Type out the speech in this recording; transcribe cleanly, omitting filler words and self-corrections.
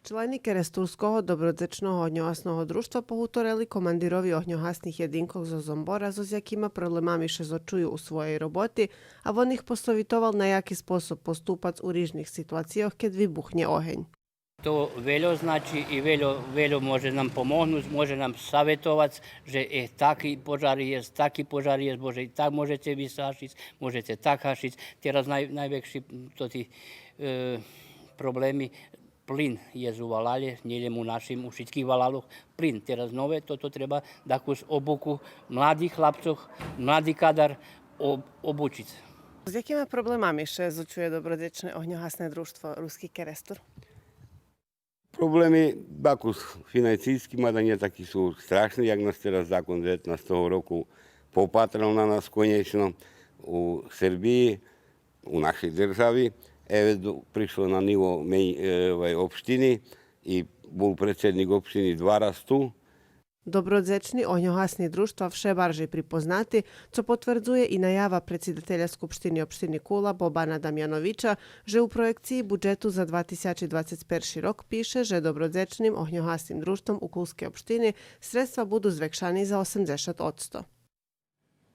Члени Керестурського добродзичного огньогасного друштва погуторили командирові огньогасних єдинках зо Зомбора, з якими проблемами ще зочую у своїй роботі, а він їх посовітував, на який спосіб поступати у різних ситуаціях, коли вибухне огонь. To veľo znači i veľo može nam pomôcť, môže nám savjetovať, že taký požár je, bože i tak môžete vysášiť, môžete tak hašiť. Teraz najväčší problémy, plyn je u valale, nejdem u našim, u všetkých valaloch, plyn. Teraz nové, toto treba takú obuku mladých chlapcov, mladý kadar obučiť. З якими проблемами ще зочує добродзичне огньогасне друштво «Руський Керестур»? Problémy ako financijski, mada nie takí sú strašní, jak nás teraz zákon 19. roku popatral na nás konečno u Srbiji, u našej državi. Prišlo na nivo opštiny i bol predsednik opštiny 2 raz tu. Добродзичні огньогасні друштва все барже припознати, co potvrdzuje i najava predsjedatelja Skupštine opštine Kula Bobana Damjanovića, že u projekciji budžetu za 2021 rok piše, že dobrodzečnim ognjogasnim društvom u Kulske opštine sredstva budu zvekšani za 80%.